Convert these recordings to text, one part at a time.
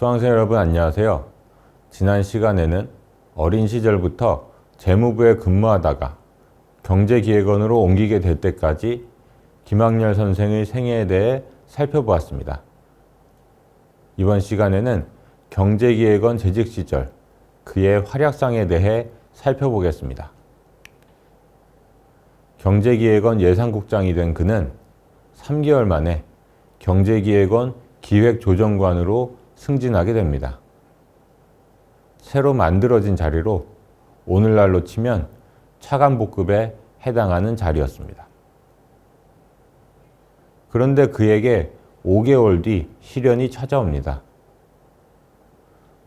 수강생 여러분 안녕하세요. 지난 시간에는 어린 시절부터 재무부에 근무하다가 경제기획원으로 옮기게 될 때까지 김학렬 선생의 생애에 대해 살펴보았습니다. 이번 시간에는 경제기획원 재직 시절 그의 활약상에 대해 살펴보겠습니다. 경제기획원 예산국장이 된 그는 3개월 만에 경제기획원 기획조정관으로 승진하게 됩니다. 새로 만들어진 자리로 오늘날로 치면 차관복급에 해당하는 자리였습니다. 그런데 그에게 5개월 뒤 시련이 찾아옵니다.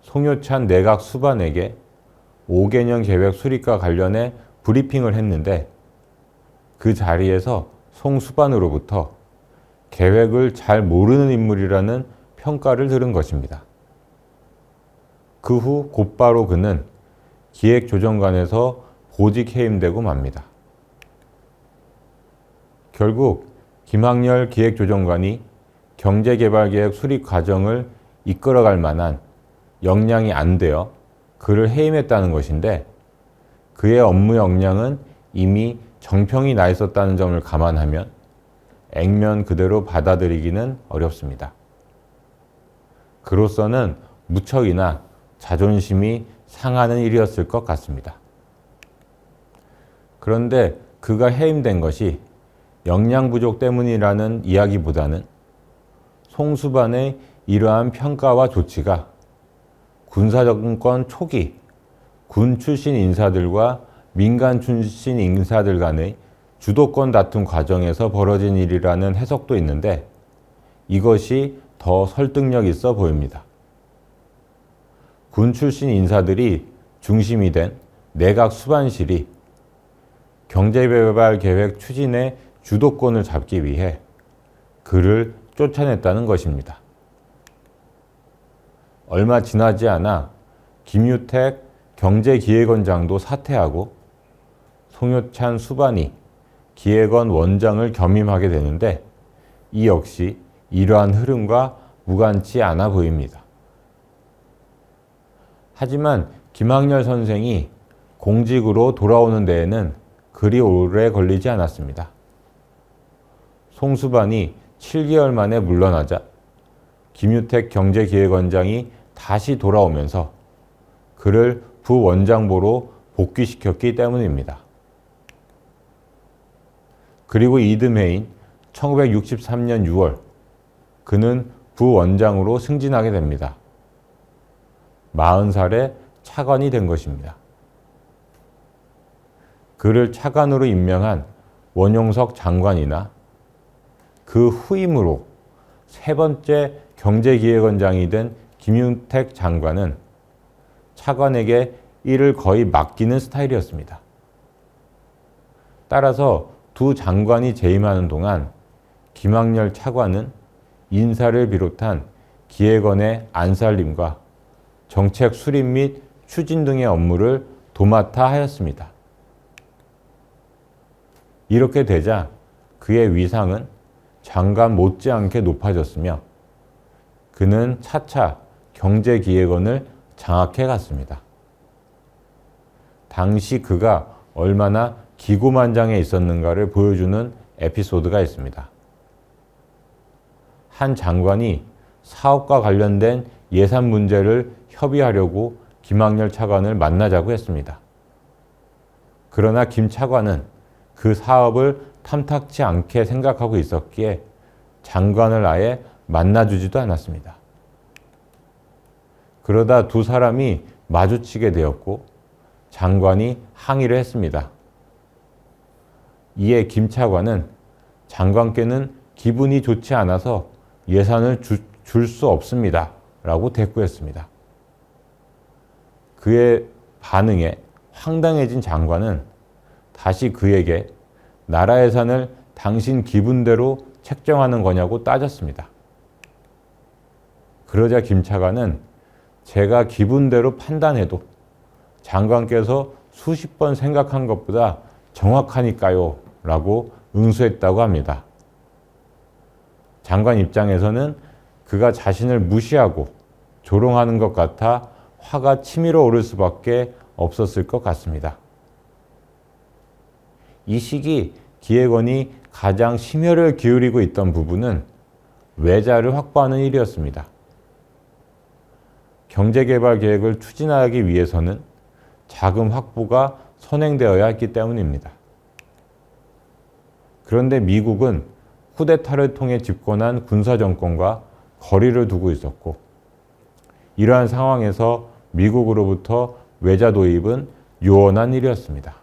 송효찬 내각 수반에게 5개년 계획 수립과 관련해 브리핑을 했는데 그 자리에서 송 수반으로부터 계획을 잘 모르는 인물이라는 평가를 들은 것입니다. 그 후 곧바로 그는 기획조정관에서 보직 해임되고 맙니다. 결국 김학렬 기획조정관이 경제개발계획 수립 과정을 이끌어갈 만한 역량이 안 되어 그를 해임했다는 것인데 그의 업무 역량은 이미 정평이 나 있었다는 점을 감안하면 액면 그대로 받아들이기는 어렵습니다. 그로서는 무척이나 자존심이 상하는 일이었을 것 같습니다. 그런데 그가 해임된 것이 역량 부족 때문이라는 이야기보다는 송수반의 이러한 평가와 조치가 군사정권 초기 군 출신 인사들과 민간 출신 인사들 간의 주도권 다툼 과정에서 벌어진 일이라는 해석도 있는데 이것이 더 설득력 있어 보입니다. 군 출신 인사들이 중심이 된 내각 수반실이 경제개발 계획 추진의 주도권을 잡기 위해 그를 쫓아냈다는 것입니다. 얼마 지나지 않아 김유택 경제기획원장도 사퇴하고 송효찬 수반이 기획원 원장을 겸임하게 되는데 이 역시 이러한 흐름과 무관치 않아 보입니다. 하지만 김학렬 선생이 공직으로 돌아오는 데에는 그리 오래 걸리지 않았습니다. 송 수반이 7개월 만에 물러나자 김유택 경제기획원장이 다시 돌아오면서 그를 부원장보로 복귀시켰기 때문입니다. 그리고 이듬해인 1963년 6월 그는 부원장으로 승진하게 됩니다. 40살에 차관이 된 것입니다. 그를 차관으로 임명한 원용석 장관이나 그 후임으로 세 번째 경제기획원장이 된 김유택 장관은 차관에게 일을 거의 맡기는 스타일이었습니다. 따라서 두 장관이 재임하는 동안 김학렬 차관은 인사를 비롯한 기획원의 안살림과 정책 수립 및 추진 등의 업무를 도맡아 하였습니다. 이렇게 되자 그의 위상은 장관 못지않게 높아졌으며 그는 차차 경제기획원을 장악해 갔습니다. 당시 그가 얼마나 기고만장해 있었는가를 보여주는 에피소드가 있습니다. 한 장관이 사업과 관련된 예산 문제를 협의하려고 김학렬 차관을 만나자고 했습니다. 그러나 김 차관은 그 사업을 탐탁치 않게 생각하고 있었기에 장관을 아예 만나주지도 않았습니다. 그러다 두 사람이 마주치게 되었고 장관이 항의를 했습니다. 이에 김 차관은 장관께는 기분이 좋지 않아서 예산을 줄 수 없습니다. 라고 대꾸했습니다. 그의 반응에 황당해진 장관은 다시 그에게 나라 예산을 당신 기분대로 책정하는 거냐고 따졌습니다. 그러자 김 차관은 제가 기분대로 판단해도 장관께서 수십 번 생각한 것보다 정확하니까요 라고 응수했다고 합니다. 장관 입장에서는 그가 자신을 무시하고 조롱하는 것 같아 화가 치밀어 오를 수밖에 없었을 것 같습니다. 이 시기 기획원이 가장 심혈을 기울이고 있던 부분은 외자를 확보하는 일이었습니다. 경제개발 계획을 추진하기 위해서는 자금 확보가 선행되어야 했기 때문입니다. 그런데 미국은 쿠데타를 통해 집권한 군사정권과 거리를 두고 있었고, 이러한 상황에서 미국으로부터 외자 도입은 요원한 일이었습니다.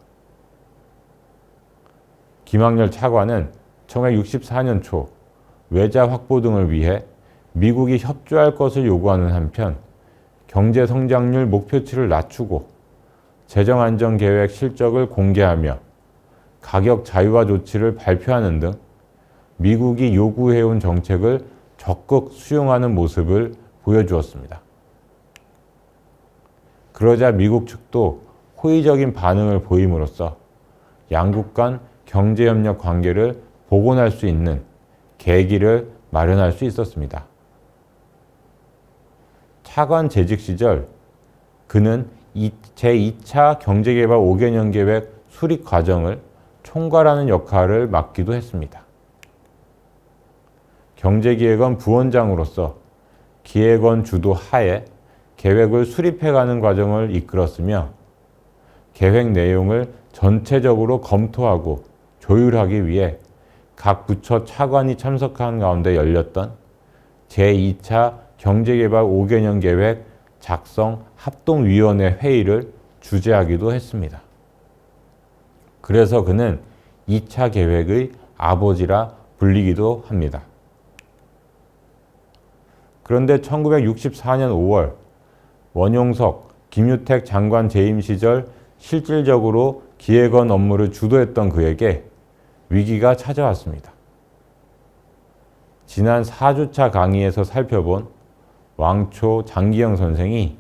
김학렬 차관은 1964년 초 외자 확보 등을 위해 미국이 협조할 것을 요구하는 한편 경제 성장률 목표치를 낮추고 재정안정계획 실적을 공개하며 가격 자유화 조치를 발표하는 등 미국이 요구해온 정책을 적극 수용하는 모습을 보여주었습니다. 그러자 미국 측도 호의적인 반응을 보임으로써 양국 간 경제협력 관계를 복원할 수 있는 계기를 마련할 수 있었습니다. 차관 재직 시절 그는 제2차 경제개발 5개년 계획 수립 과정을 총괄하는 역할을 맡기도 했습니다. 경제기획원 부원장으로서 기획원 주도 하에 계획을 수립해가는 과정을 이끌었으며 계획 내용을 전체적으로 검토하고 조율하기 위해 각 부처 차관이 참석한 가운데 열렸던 제2차 경제개발 5개년 계획 작성 합동위원회 회의를 주재하기도 했습니다. 그래서 그는 2차 계획의 아버지라 불리기도 합니다. 그런데 1964년 5월 원용석, 김유택 장관 재임 시절 실질적으로 기획원 업무를 주도했던 그에게 위기가 찾아왔습니다. 지난 4주차 강의에서 살펴본 왕초 장기영 선생이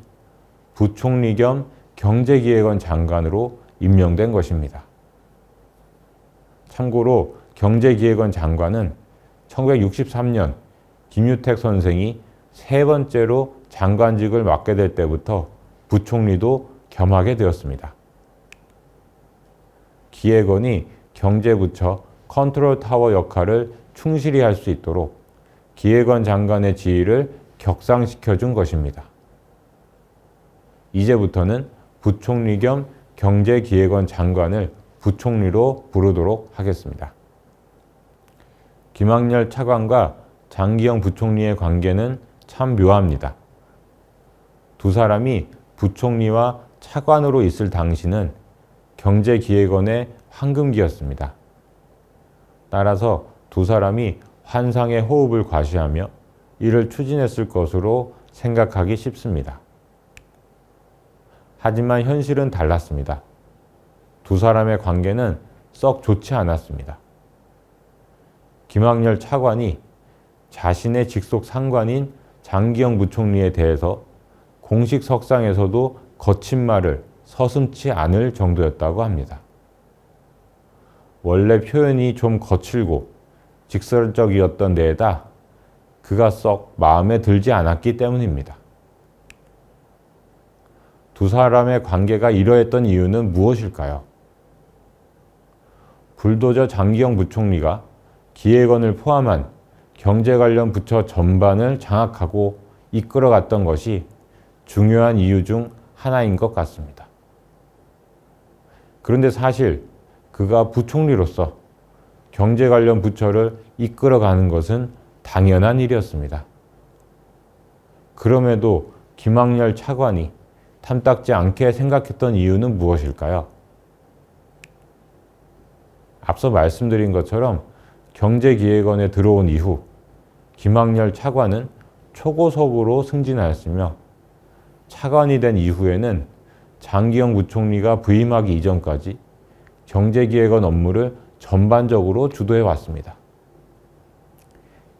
부총리 겸 경제기획원 장관으로 임명된 것입니다. 참고로 경제기획원 장관은 1963년 김유택 선생이 세 번째로 장관직을 맡게 될 때부터 부총리도 겸하게 되었습니다. 기획원이 경제부처 컨트롤 타워 역할을 충실히 할 수 있도록 기획원 장관의 지위를 격상시켜 준 것입니다. 이제부터는 부총리 겸 경제기획원 장관을 부총리로 부르도록 하겠습니다. 김학렬 차관과 장기영 부총리의 관계는 참 묘합니다. 두 사람이 부총리와 차관으로 있을 당시는 경제기획원의 황금기였습니다. 따라서 두 사람이 환상의 호흡을 과시하며 이를 추진했을 것으로 생각하기 쉽습니다. 하지만 현실은 달랐습니다. 두 사람의 관계는 썩 좋지 않았습니다. 김학렬 차관이 자신의 직속 상관인 장기영 부총리에 대해서 공식 석상에서도 거친 말을 서슴지 않을 정도였다고 합니다. 원래 표현이 좀 거칠고 직설적이었던 데에다 그가 썩 마음에 들지 않았기 때문입니다. 두 사람의 관계가 이러했던 이유는 무엇일까요? 불도저 장기영 부총리가 기획원을 포함한 경제 관련 부처 전반을 장악하고 이끌어갔던 것이 중요한 이유 중 하나인 것 같습니다. 그런데 사실 그가 부총리로서 경제 관련 부처를 이끌어가는 것은 당연한 일이었습니다. 그럼에도 김학렬 차관이 탐탁지 않게 생각했던 이유는 무엇일까요? 앞서 말씀드린 것처럼 경제기획원에 들어온 이후 김학렬 차관은 초고속으로 승진하였으며 차관이 된 이후에는 장기영 부총리가 부임하기 이전까지 경제기획원 업무를 전반적으로 주도해 왔습니다.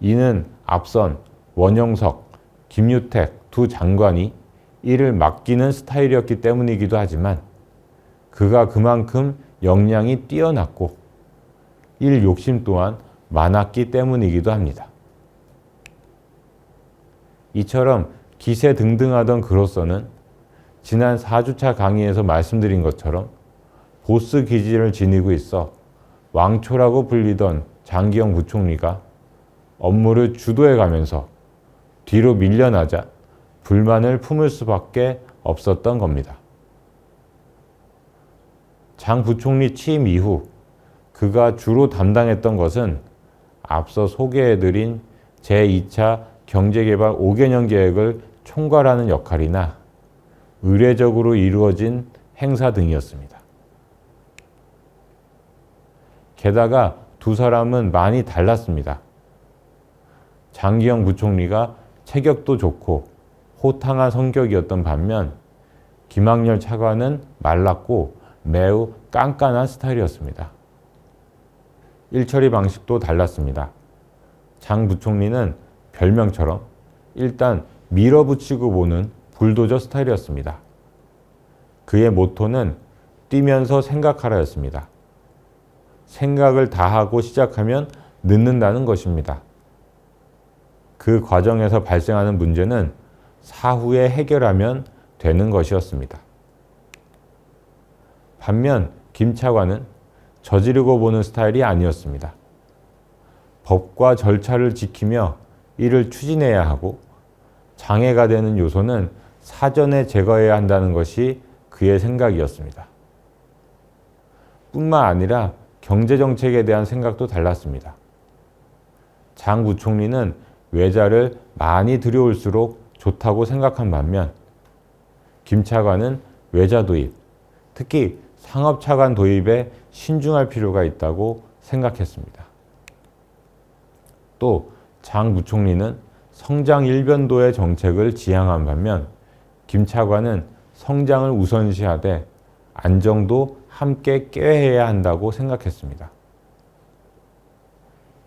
이는 앞선 원영석, 김유택 두 장관이 이를 맡기는 스타일이었기 때문이기도 하지만 그가 그만큼 역량이 뛰어났고 일 욕심 또한 많았기 때문이기도 합니다. 이처럼 기세등등하던 그로서는 지난 4주차 강의에서 말씀드린 것처럼 보스 기질을 지니고 있어 왕초라고 불리던 장기영 부총리가 업무를 주도해 가면서 뒤로 밀려나자 불만을 품을 수밖에 없었던 겁니다. 장 부총리 취임 이후 그가 주로 담당했던 것은 앞서 소개해드린 제2차 경제개발 5개년 계획을 총괄하는 역할이나 의례적으로 이루어진 행사 등이었습니다. 게다가 두 사람은 많이 달랐습니다. 장기영 부총리가 체격도 좋고 호탕한 성격이었던 반면 김학렬 차관은 말랐고 매우 깐깐한 스타일이었습니다. 일처리 방식도 달랐습니다. 장 부총리는 별명처럼 일단 밀어붙이고 보는 불도저 스타일이었습니다. 그의 모토는 뛰면서 생각하라였습니다. 생각을 다 하고 시작하면 늦는다는 것입니다. 그 과정에서 발생하는 문제는 사후에 해결하면 되는 것이었습니다. 반면 김 차관은 저지르고 보는 스타일이 아니었습니다. 법과 절차를 지키며 이를 추진해야 하고 장애가 되는 요소는 사전에 제거해야 한다는 것이 그의 생각이었습니다. 뿐만 아니라 경제정책에 대한 생각도 달랐습니다. 장 부총리는 외자를 많이 들여올수록 좋다고 생각한 반면 김 차관은 외자 도입, 특히 상업차관 도입에 신중할 필요가 있다고 생각했습니다. 또 장 부총리는 성장 일변도의 정책을 지향한 반면 김 차관은 성장을 우선시하되 안정도 함께 꾀해야 한다고 생각했습니다.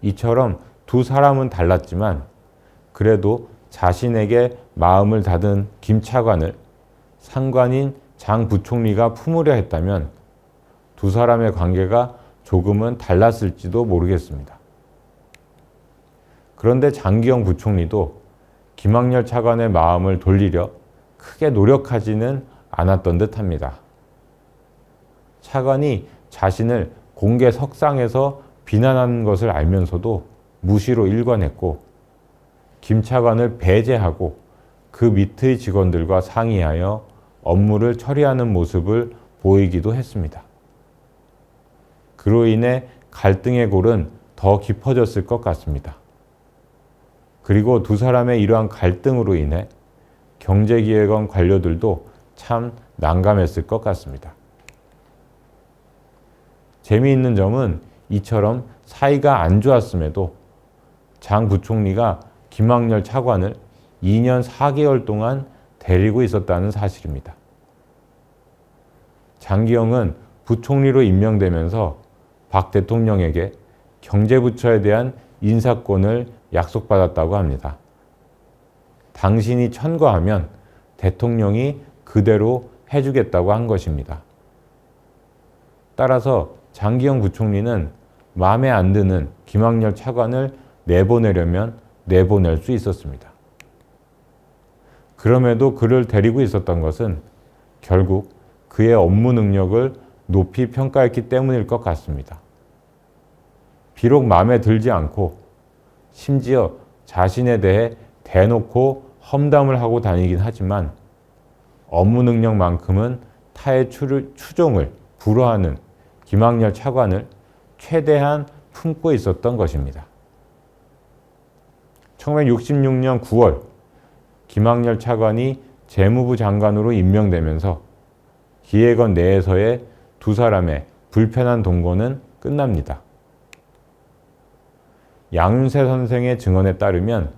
이처럼 두 사람은 달랐지만 그래도 자신에게 마음을 닫은 김 차관을 상관인 장 부총리가 품으려 했다면 두 사람의 관계가 조금은 달랐을지도 모르겠습니다. 그런데 장기영 부총리도 김학렬 차관의 마음을 돌리려 크게 노력하지는 않았던 듯합니다. 차관이 자신을 공개 석상에서 비난하는 것을 알면서도 무시로 일관했고 김 차관을 배제하고 그 밑의 직원들과 상의하여 업무를 처리하는 모습을 보이기도 했습니다. 그로 인해 갈등의 골은 더 깊어졌을 것 같습니다. 그리고 두 사람의 이러한 갈등으로 인해 경제기획원 관료들도 참 난감했을 것 같습니다. 재미있는 점은 이처럼 사이가 안 좋았음에도 장 부총리가 김학렬 차관을 2년 4개월 동안 데리고 있었다는 사실입니다. 장기영은 부총리로 임명되면서 박 대통령에게 경제부처에 대한 인사권을 약속받았다고 합니다. 당신이 천거하면 대통령이 그대로 해주겠다고 한 것입니다. 따라서 장기영 부총리는 마음에 안 드는 김학렬 차관을 내보내려면 내보낼 수 있었습니다. 그럼에도 그를 데리고 있었던 것은 결국 그의 업무 능력을 높이 평가했기 때문일 것 같습니다. 비록 마음에 들지 않고 심지어 자신에 대해 대놓고 험담을 하고 다니긴 하지만 업무 능력만큼은 타의 추종을 불허하는 김학렬 차관을 최대한 품고 있었던 것입니다. 1966년 9월 김학렬 차관이 재무부 장관으로 임명되면서 기획원 내에서의 두 사람의 불편한 동거는 끝납니다. 양윤세 선생의 증언에 따르면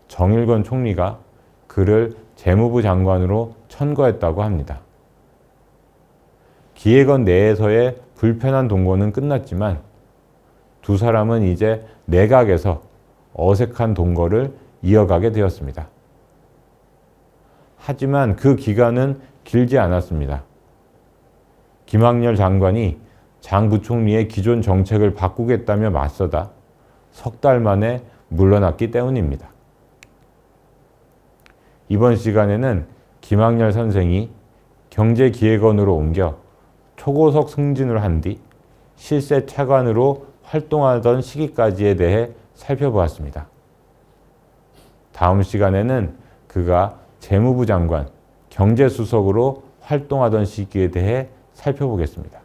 정일건 총리가 그를 재무부 장관으로 천거했다고 합니다. 기획원 내에서의 불편한 동거는 끝났지만 두 사람은 이제 내각에서 어색한 동거를 이어가게 되었습니다. 하지만 그 기간은 길지 않았습니다. 김학렬 장관이 장 부총리의 기존 정책을 바꾸겠다며 맞서다 석 달 만에 물러났기 때문입니다. 이번 시간에는 김학렬 선생이 경제기획원으로 옮겨 초고속 승진을 한 뒤 실세 차관으로 활동하던 시기까지에 대해 살펴보았습니다. 다음 시간에는 그가 재무부 장관, 경제수석으로 활동하던 시기에 대해 살펴보겠습니다.